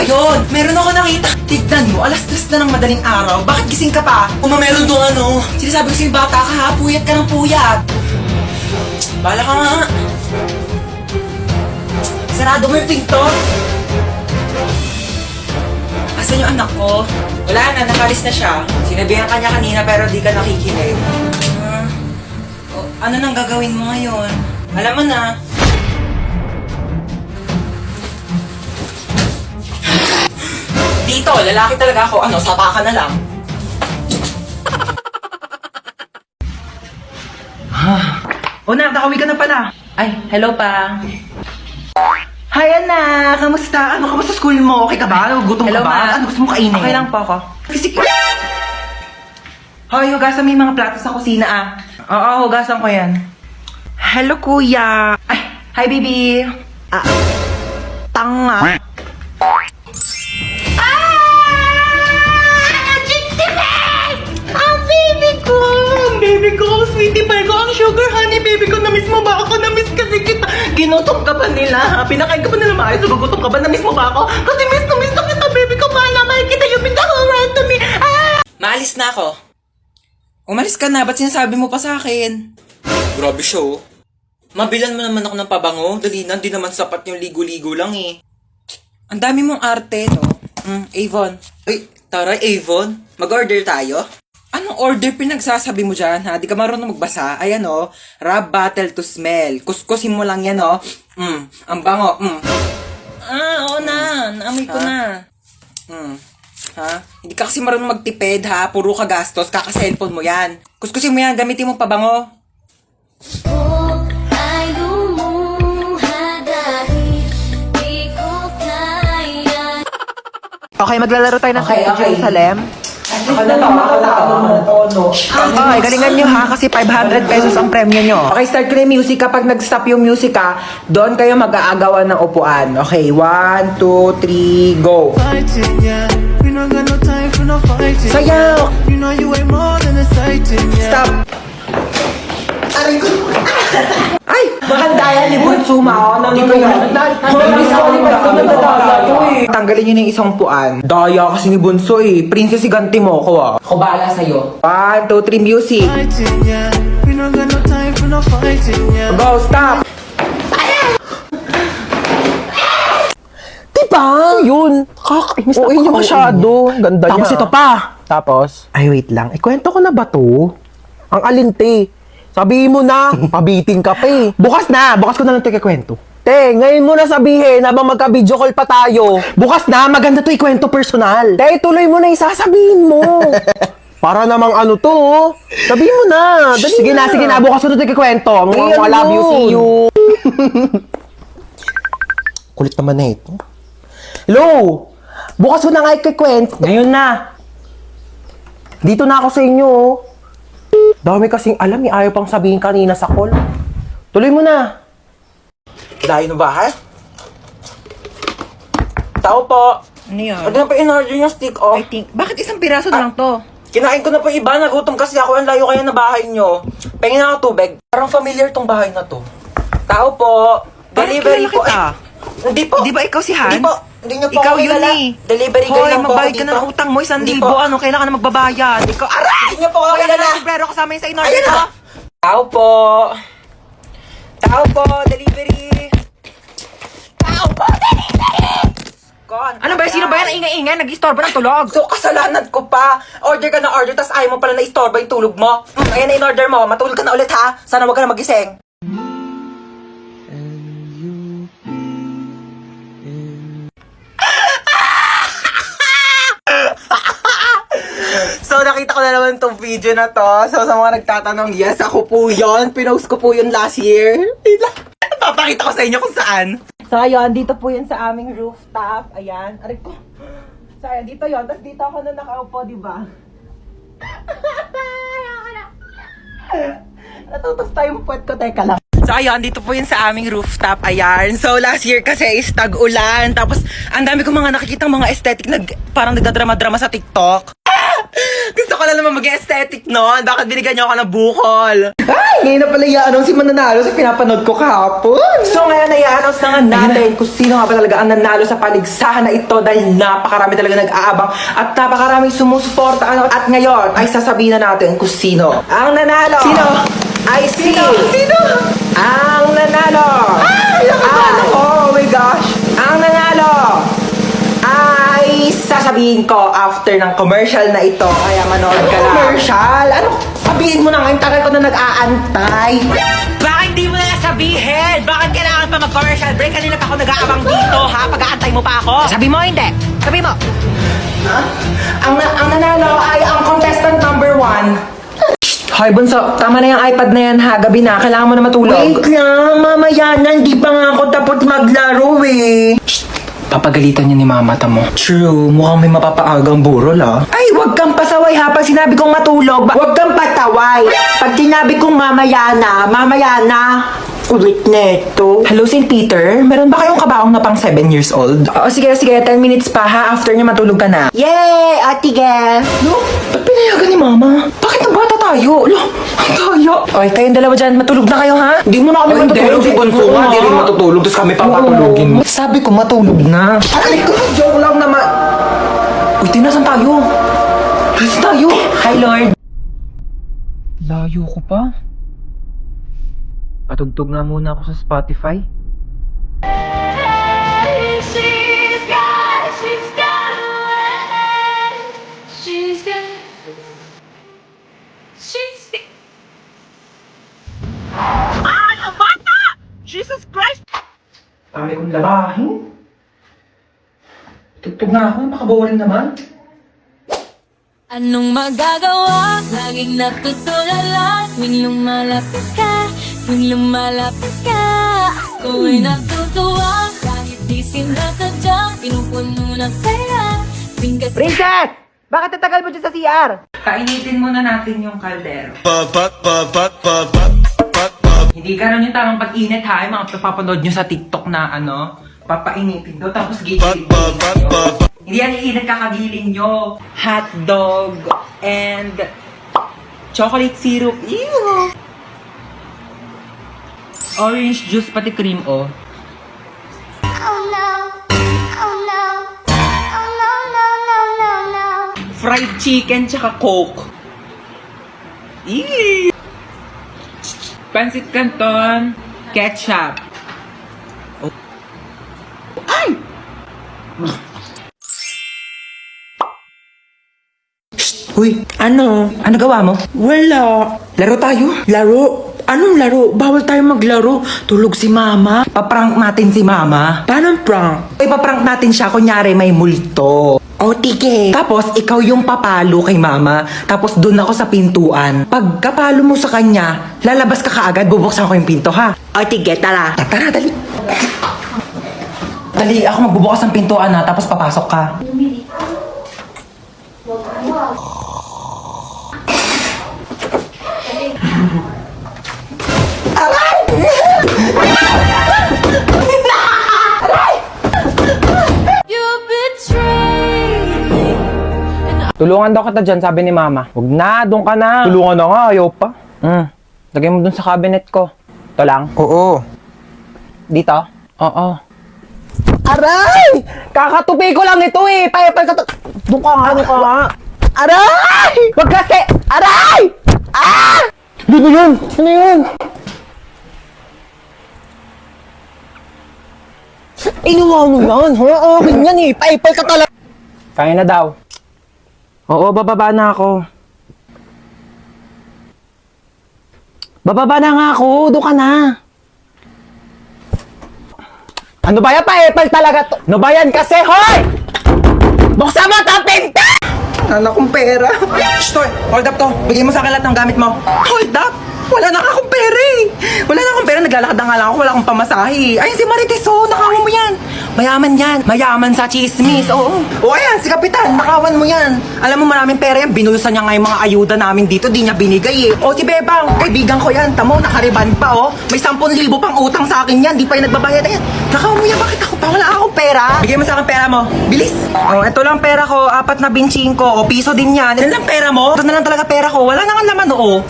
ba yun? Meron ako nakita. Tignan mo, alas-tres na ng madaling araw. Bakit gising ka pa? Meron doon ano. Sinasabi ko sa'yo bata ka ha, puyat ka ng puyat. Bala ka nga. Sarado mo yung pinto. Asan yung anak ko? Wala na, nakalis na siya. Sinabihan ka niya kanina pero di ka nakikinig. Ano nang gagawin mo ngayon? Alam mo na. Dito, lalaki talaga ako. Ano, sapa ka na lang. Nak, nakawi ka na pala. Ay, hello pa. Hi, anak! Kamusta? Ano, kamusta school mo? Okay ka ba? Gutom ka ba? Ma. Ano gusto mo kainin? Okay lang po ako. Sige. Hoy, hugasan mo yung mga plato sa kusina ah. Oo, hugasan ko yan. Hello, kuya. Ay, hi, baby. Tanga. Baby ko, sweetie pie ko, ang sugar honey, baby ko, na-miss mo ba ako? Na-miss kasi kita. Ginutom ka ba nila? Pinakain ka ba nila maayos? Gugutom ka ba? Na-miss mo ba ako? Kasi miss na kita, baby ko. Paano makikita yung been the whole right to me? Maalis na ako. Umalis ka na, ba't sinasabi mo pa sa akin? Grabe siya oh. Mabilan mo naman ako ng pabango. Dali na, di naman sapat yung ligo-ligo lang eh. Ang dami mong arte, no? Avon. Ay, taray, Avon. Mag-order tayo? Anong order pinagsasabi mo dyan, ha? Di ka marunong magbasa. Ayan, oh. Rub bottle to smell. Kuskusin mo lang yan, oh. Ang bango. Oo na. Naamoy ko na. Ha? Hindi ka kasi marunong magtipid, ha? Puro ka gastos. Kaka-cellphone mo yan. Kuskusin mo yan. Gamitin mo pabango. Okay, maglalaro tayo ng Okay. Jerusalem. Ako na to. Okay, galingan nyo ha, kasi 500 pesos ang premyo nyo. Okay, start ko na yung music. Kapag nag-stop yung music ha, doon kayo mag-aagawan ng upuan. Okay, 1, 2, 3, go. Fighting, yeah. We don't got no time for no fighting. Sayaw! You know you ain't more than a sighting, yeah. Stop! Aray ko! Ay! Maganda yan ni Bunsuma, oh. Hindi ko yan. Tanggalin nyo na yung isang puan. Daya kasi ni Bunso eh. Princess, iganti mo ako ah. Ako bahala sa'yo. 1, 2, 3, music. Fighting, yeah. We don't got no time for no fighting, yeah. Go, stop! Diba? Yun. Kakainis na niya masyado. Ganda niya. Tapos ito pa. Tapos? Ay, wait lang. Ikwento ko na ba to? Ang alinte. Sabihin mo na. Pabiting ka pa eh. Bukas na. Bukas ko na lang ito ikwento. Te, ngayon mo na sabihin habang magka-video call pa tayo. Bukas na. Maganda to ikwento personal. Te, tuloy mo na yung sasabihin mo. Para namang ano to. Sabihin mo na. Dali Sige na, sige na. Bukas ko na ito ikwento. Ay, Mga ano love you, yun? see you. Kulit naman na ito. Hello! Bukas ko na nga ikikwento. Ngayon na. Dito na ako sa inyo. Oh. Dami kasing alam, ayaw pang sabihin kanina sa call. Tuloy mo na. Dahil na ba, ha? Tao po. Ano yun? Ano na pa in-order yung stick off? I think, bakit isang piraso na lang to? Kinain ko na po iba. Nagutom kasi ako. Ang layo kaya na bahay nyo. Pengin ako tubig. Parang familiar tong bahay na to. Tao po. Parang Delivery kilala po. kita. Hindi po. Di ba ikaw si Hans? Hindi po. Hindi nyo po Ikaw ako yun kilala. eh. Delivery girl Hoy, lang po ako magbayad ka dito. ng utang mo, 1,000. Hindi po. Ano, kailangan na magbabayad. Ikaw, aray! Hindi nyo po ako Hoy, kilala. ano, sombrero kasama yun sa in-order Ayan ko. na. Tao po. Tao po. Delivery. Tao po. Delivery. Kon. Ano ba, sino ba yan ang ingay-ingay? Nag-istorbo ng tulog. So, kasalanan ko pa. Order ka na order, tas ayaw mo pala na istorbo yung tulog mo. Ayan na in-order mo. Matulog ka na ulit ha. Sana wag ka na magising. So, nakita ko na naman tong video na to. So, sa mga nagtatanong, yes, ako po yun. Pinost ko po yun last year. Papakita ko sa inyo kung saan. So, ayun, dito po yun sa aming rooftop. Ayan. Aray ko. So, ayan, dito yun. Tapos dito ako na nakaupo, di ba? Natutos tayong puwet ko. Teka lang. So, ayun, dito po yun sa aming rooftop. Ayan. So, last year kasi is tag-ulan. Tapos, ang dami ko mga nakikita mga aesthetic na parang nagdadrama-drama sa TikTok. Gusto ko na naman maging aesthetic noon. Bakit binigyan niyo ako ng bukol? Ay, ngayon na pala i-announce si mananalo sa pinapanood ko kahapon. So ngayon ay i-announce na nga natin kung sino nga ba talaga ang nanalo sa paligsahan na ito dahil napakarami talaga nag-aabang at napakaraming sumusuporta. At ngayon ay sasabihin na natin kung sino ang nanalo. Sino? Ay si... Sino? Ang nanalo! Oh my gosh! Ang nanalo! Ay sasabihin ko after ng commercial na ito. Kaya manood ka lang. Commercial? Ano? Sabihin mo na ngayon, tagal ko na nag-aantay. Bakit di mo na sabihin? Bakit kailangan pa mag-commercial break? Kanina pa ako nag-aabang dito, ha? Pag-aantay mo pa ako. Sabi mo, hindi. Sabi mo. Ang nanalo ay ang contestant number 1. Hoy, Bunso, tama na yung iPad na yan ha. Gabi na, kailangan mo na matulog. Wait lang, mamaya na, hindi pa nga ako tapos maglaro eh. Papagalitan niya ni Mama, tamo. True, mukhang may mapapaagang burol ah. Ay, wag kang pasaway ha. Pag sinabi kong matulog, Huwag kang pataway. Pag sinabi kong mamaya na. Ulit na ito. Hello, St. Peter? Meron ba kayong kabaong na pang 7 years old? Oo, sige, 10 minutes pa ha. After niya matulog ka na. Yay, Ate Gel. No, ba't pinayagan ni Mama? Bakit ang bata tayo? Lo, ang kaya. Oy, kayong dalawa dyan, matulog na kayo ha? Hindi mo na kami matutulog. Si Bonso nga, di rin matutulog, tapos kami papatulogin mo. Sabi ko matulog na. Aray ko, joke lang naman. Uy, tinasan tayo? Tinasan tayo? Hi, Lord. Layo ko pa. Patugtog nga muna ako sa Spotify. She's got away. She's got. Jesus Christ! Dami kong labahin. Tugtog nga ako, makaboring naman. Anong magagawa? Laging natutulala. Tuwing lumalapit ka. Ako ay natutuwa. Kahit di sinasadya. Pinupuno ng saya. Tuwing kasi Princess! Bakit tatagal mo dyan sa CR? Kainitin muna natin yung kaldero. Hindi ganun yung tamang pag-init ha. Yung mga papapanood nyo sa TikTok na papainitin daw. Tapos gigilin nyo. Hindi yan iinit kakagiling nyo. Hot dog and chocolate syrup. Ew! Orange juice pati cream oh. Fried chicken tsaka coke. Ew! Pansit canton, ketchup. Oh. Ay! Uy, Ano? ano gawa mo? Wala. Laro tayo? Laro? Anong laro? Bawal tayo maglaro. Tulog si Mama. Paprank natin si Mama. Paano prank? Ipaprank natin siya, kunyari may multo. O, tige. Tapos, ikaw yung papalo kay Mama. Tapos, dun ako sa pintuan. Pag kapalo mo sa kanya, lalabas ka kaagad, bubuksan ko yung pinto, ha? O, tige, tara. Tara, dali. Dali, ako magbubukas ng pintuan, ha? Tapos papasok ka. you betrayed me. Tulungan daw kita dyan, sabi ni Mama. Huwag na, doon ka na. Tulungan na nga, ayaw pa. Lagay mo dun sa cabinet ko. Ito lang? Oo. Dito? Oo. Aray! Kakatupi ko lang ito eh. Doon ka nga, doon ka nga. Aray! Wag kasi! Aray! Ah! Ano yun? Ano yun? Inuwa mo yan, ha? Akin yan eh. Paipal ka talaga. Kaya na daw. Oo, bababa na ako. Bababa na nga ako. Doon ka na. Ano ba yan? Paipal talaga to. Ano ba yan kasi, hoy! Buksan mo ito, pinta! Anak kong pera. Shh, Toy! Hold up to. Bigay mo sa akin lahat ng gamit mo. Hold up. Wala na akong pera eh. Wala na akong pera. Naglalakad na nga lang ako. Wala akong pamasahe. Ayun si Marites, oh. Nakawan mo yan. Mayaman yan. Mayaman sa chismis. Oo. O ayan, si Kapitan. Nakawan mo yan. Alam mo maraming pera yan. Binulusan niya nga yung mga ayuda namin dito. Di niya binigay eh. O si Bebang. Kaibigan ko yan. Tamo, nakariban pa oh. May 10,000 pang utang sa akin yan. Di pa yung nagbabayad. Ayan. Nakawan mo yan. Bakit ako pa? Wala akong pera. Bigay mo sa akin pera mo. Bilis. Oh, ito lang pera ko. 4 na binching ko. O piso din yan. Yan lang pera mo. Ito na lang talaga pera ko. Wala na nga laman oo.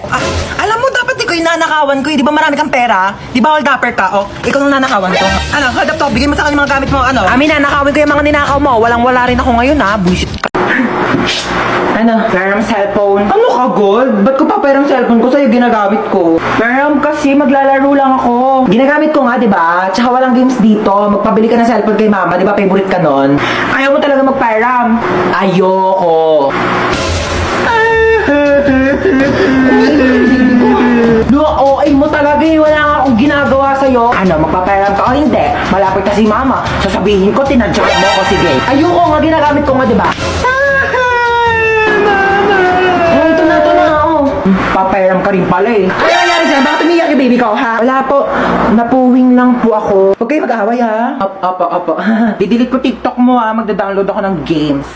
Ah, alam mo, dapat ikaw yung nanakawan ko eh. Di ba marami kang pera? Di ba all dapper ka? O, ikaw nang nanakawan ko. Ano, hold up to. Bigay mo sa akin yung mga gamit mo. Ano? Amin, nanakawin ko yung mga ninakaw mo. Walang-wala rin ako ngayon, ha? Bullshit ka. Ano? Perang cellphone. Ano ka, Gold? Ba't ko pa perang cellphone ko sa'yo ginagamit ko? Perang kasi maglalaro lang ako. Ginagamit ko nga, di ba? Tsaka walang games dito. Magpabili ka ng cellphone kay mama. Di ba favorite ka nun? Ayaw mo talaga magperam. Ayoko. OA mo talaga eh. Wala nga akong ginagawa sa'yo. Ano, magpaperam ka o hindi? Malapit na si mama. Sasabihin ko, tinadyak mo ako, sige. Ayoko nga, ginagamit ko nga, di ba? Oh, ito na, oh. Paperam ka rin pala eh. Ano nangyari dyan? Bakit umiyak yung baby ko, ha? Wala po. Napuwing lang po ako. Huwag kayo mag-away, ha? Opo. Didelete ko TikTok mo, ha? Magda-download ako ng games.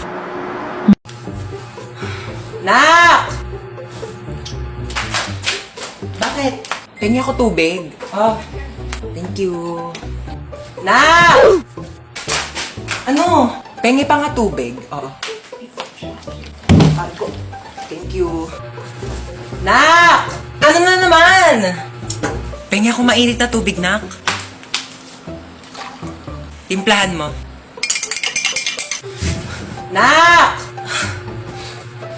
Nak! Bakit? Pengi ako tubig. Oh, thank you. Nak! Ano? Pengi pa nga tubig. Oo. Sabi ko, thank you. Nak! Ano na naman? Pengi ako mainit na tubig, Nak. Timplahan mo. Nak!